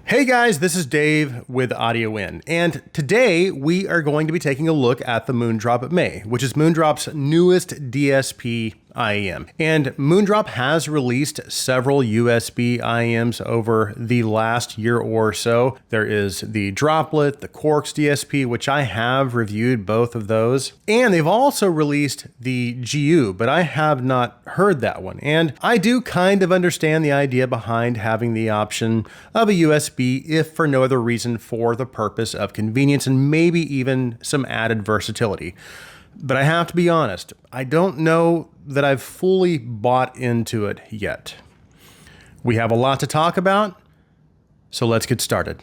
Hey guys, this is Dave with Audio In, and today we are going to be taking a look at the Moondrop May, which is Moondrop's newest DSP IEM. And Moondrop has released several USB IEMs over the last year or so. There is the Droplet, the Quarks DSP, which I have reviewed both of those. And they've also released the GU, but I have not heard that one. And I do kind of understand the idea behind having the option of a USB, if for no other reason for the purpose of convenience and maybe even some added versatility. But I have to be honest, I don't know that I've fully bought into it yet. We have a lot to talk about, so let's get started.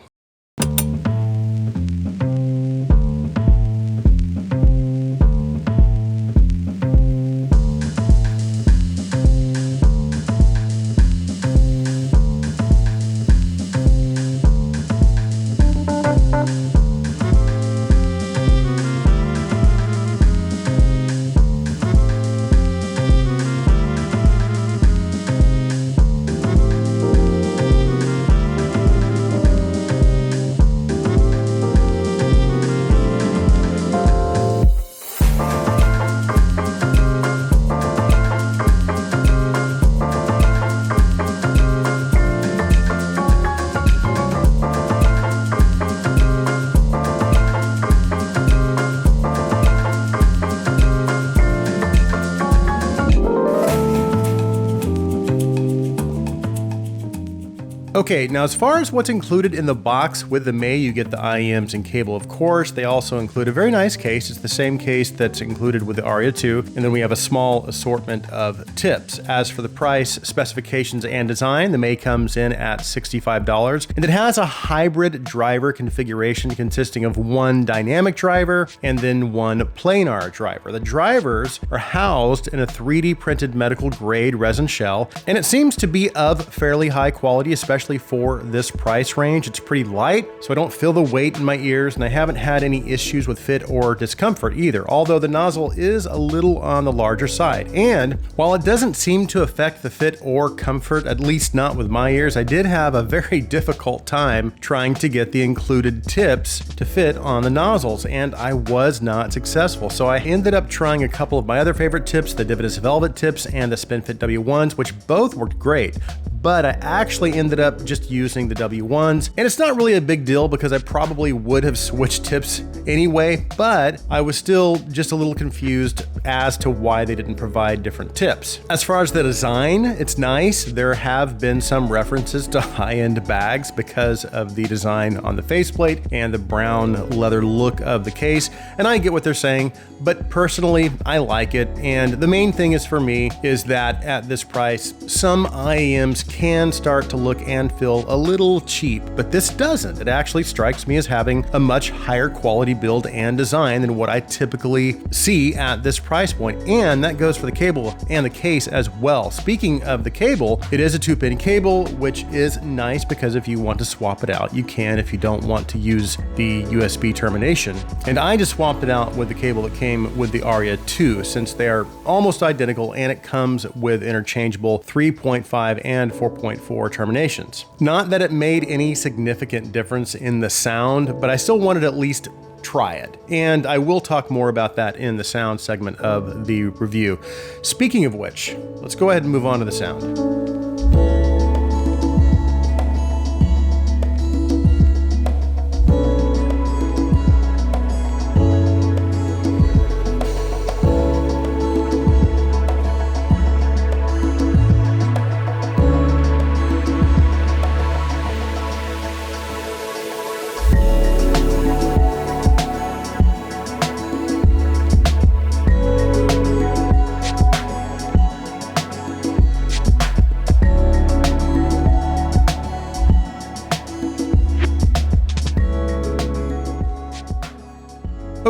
Okay, now as far as what's included in the box with the May, you get the IEMs and cable, of course. They also include a very nice case. It's the same case that's included with the Aria 2. And then we have a small assortment of tips. As for the price, specifications, and design, the May comes in at $65. And it has a hybrid driver configuration consisting of one dynamic driver and then one planar driver. The drivers are housed in a 3D printed medical grade resin shell, and it seems to be of fairly high quality, especially for this price range. It's pretty light, so I don't feel the weight in my ears, and I haven't had any issues with fit or discomfort either, although the nozzle is a little on the larger side. And while it doesn't seem to affect the fit or comfort, at least not with my ears, I did have a very difficult time trying to get the included tips to fit on the nozzles, and I was not successful. So I ended up trying a couple of my other favorite tips, the Dividus Velvet tips and the SpinFit W1s, which both worked great. But I actually ended up just using the W1s, and it's not really a big deal because I probably would have switched tips anyway, but I was still just a little confused as to why they didn't provide different tips. As far as the design, it's nice. There have been some references to high-end bags because of the design on the faceplate and the brown leather look of the case, and I get what they're saying, but personally, I like it, and the main thing is for me is that at this price, some IEMs can start to look and feel a little cheap, but this doesn't. It actually strikes me as having a much higher quality build and design than what I typically see at this price point, and that goes for the cable and the case as well. Speaking of the cable, it is a 2-pin cable, which is nice because if you want to swap it out, you can if you don't want to use the USB termination. And I just swapped it out with the cable that came with the Aria 2 since they are almost identical, and it comes with interchangeable 3.5 and 4.4 terminations. Not that it made any significant difference in the sound, but I still wanted to at least try it. And I will talk more about that in the sound segment of the review. Speaking of which, let's go ahead and move on to the sound.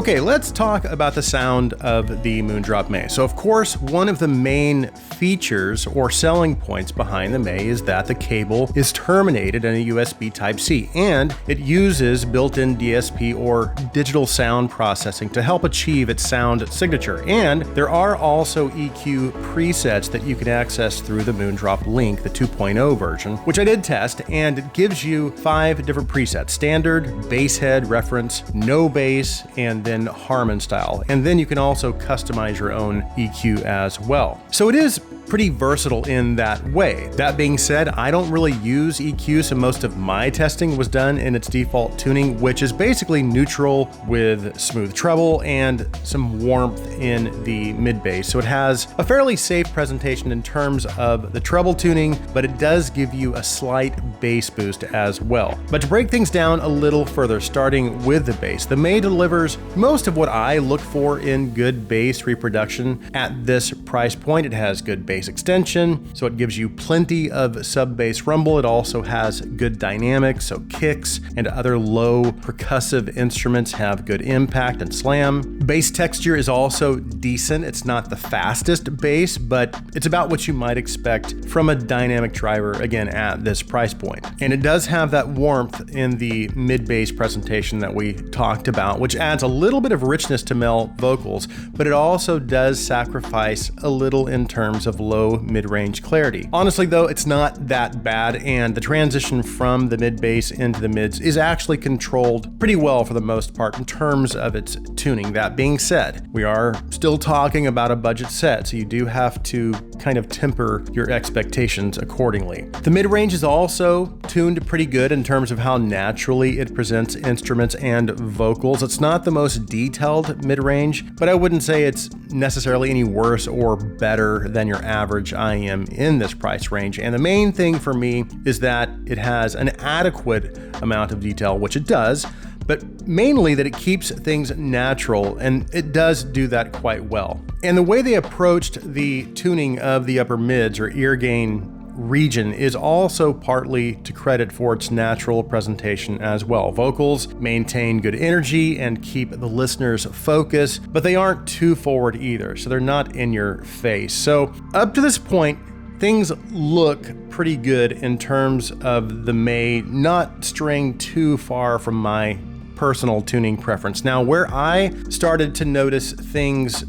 Okay, let's talk about the sound of the Moondrop May. So of course, one of the main features or selling points behind the May is that the cable is terminated in a USB Type-C, and it uses built-in DSP or digital sound processing to help achieve its sound signature. And there are also EQ presets that you can access through the Moondrop Link, the 2.0 version, which I did test, and it gives you 5 different presets: standard, bass head, reference, no bass, and then Harmon style. And then you can also customize your own EQ as well. So it is pretty versatile in that way. That being said, I don't really use EQ, so most of my testing was done in its default tuning, which is basically neutral with smooth treble and some warmth in the mid bass. So it has a fairly safe presentation in terms of the treble tuning, but it does give you a slight bass boost as well. But to break things down a little further, starting with the bass, the May delivers most of what I look for in good bass reproduction at this price point. It has good bass extension, so it gives you plenty of sub-bass rumble. It also has good dynamics, so kicks and other low percussive instruments have good impact and slam. Bass texture is also decent. It's not the fastest bass, but it's about what you might expect from a dynamic driver, again, at this price point. And it does have that warmth in the mid-bass presentation that we talked about, which adds a little bit of richness to male vocals, but it also does sacrifice a little in terms of low mid-range clarity. Honestly though, it's not that bad, and the transition from the mid-bass into the mids is actually controlled pretty well for the most part in terms of its tuning. That being said, we are still talking about a budget set, so you do have to kind of temper your expectations accordingly. The mid-range is also tuned pretty good in terms of how naturally it presents instruments and vocals. It's not the most detailed mid-range, but I wouldn't say it's necessarily any worse or better than your average IEM in this price range. And the main thing for me is that it has an adequate amount of detail, which it does, but mainly that it keeps things natural, and it does do that quite well. And the way they approached the tuning of the upper mids or ear gain region is also partly to credit for its natural presentation as well. Vocals maintain good energy and keep the listener's focus, but they aren't too forward either, so they're not in your face. So up to this point, things look pretty good in terms of the May, not straying too far from my personal tuning preference. Now, where I started to notice things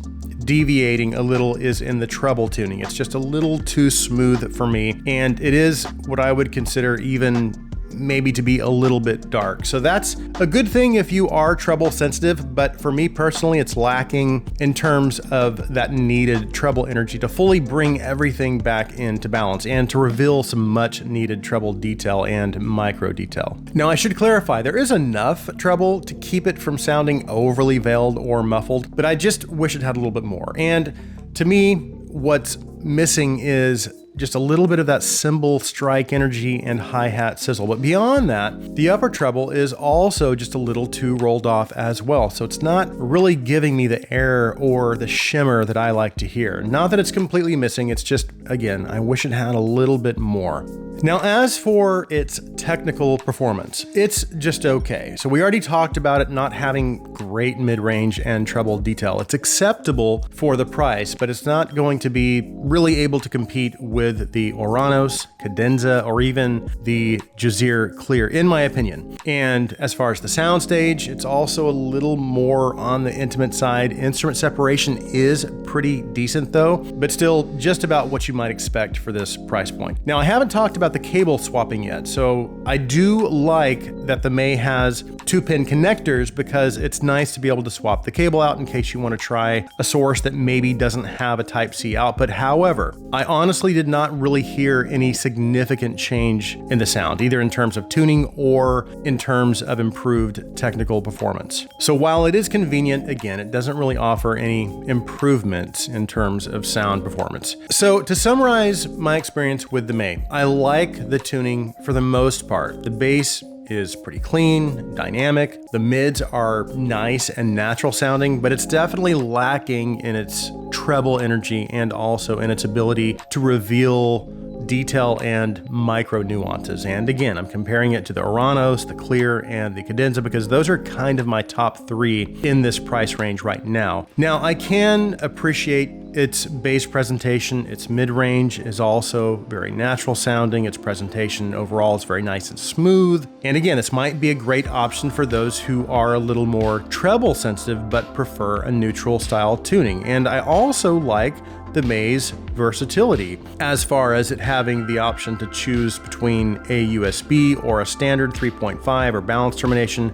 deviating a little is in the treble tuning. It's just a little too smooth for me, and it is what I would consider even maybe to be a little bit dark. So that's a good thing if you are treble sensitive, but for me personally, it's lacking in terms of that needed treble energy to fully bring everything back into balance and to reveal some much needed treble detail and micro detail. Now, I should clarify, there is enough treble to keep it from sounding overly veiled or muffled, but I just wish it had a little bit more. And to me, what's missing is just a little bit of that cymbal strike energy and hi-hat sizzle. But beyond that, the upper treble is also just a little too rolled off as well. So it's not really giving me the air or the shimmer that I like to hear. Not that it's completely missing, it's just, again, I wish it had a little bit more. Now, as for its technical performance, it's just okay. So we already talked about it not having great mid-range and treble detail. It's acceptable for the price, but it's not going to be really able to compete with the Oranos, Cadenza, or even the Jazeer Clear, in my opinion. And as far as the soundstage, it's also a little more on the intimate side. Instrument separation is pretty decent though, but still just about what you might expect for this price point. Now, I haven't talked about the cable swapping yet, so I do like that the May has 2-pin connectors because it's nice to be able to swap the cable out in case you want to try a source that maybe doesn't have a Type-C output. However, I honestly did not really hear any significant change in the sound, either in terms of tuning or in terms of improved technical performance. So while it is convenient, again, it doesn't really offer any improvements in terms of sound performance. So to summarize my experience with the May, I like the tuning for the most part. The bass is pretty clean, dynamic. The mids are nice and natural sounding, but it's definitely lacking in its treble energy and also in its ability to reveal detail and micro nuances. And again, I'm comparing it to the Oranos, the Clear, and the Cadenza because those are kind of my top 3 in this price range right now. Now, I can appreciate its bass presentation. Its mid-range is also very natural sounding. Its presentation overall is very nice and smooth. And again, this might be a great option for those who are a little more treble sensitive but prefer a neutral style tuning. And I also like the May's versatility as far as it having the option to choose between a USB or a standard 3.5 or balanced termination.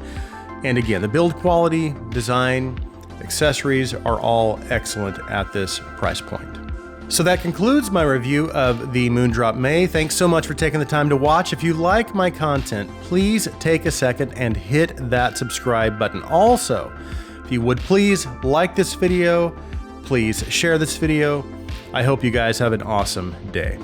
And again, the build quality, design, accessories are all excellent at this price point. So that concludes my review of the Moondrop May. Thanks so much for taking the time to watch. If you like my content, please take a second and hit that subscribe button. Also, if you would please like this video, please share this video. I hope you guys have an awesome day.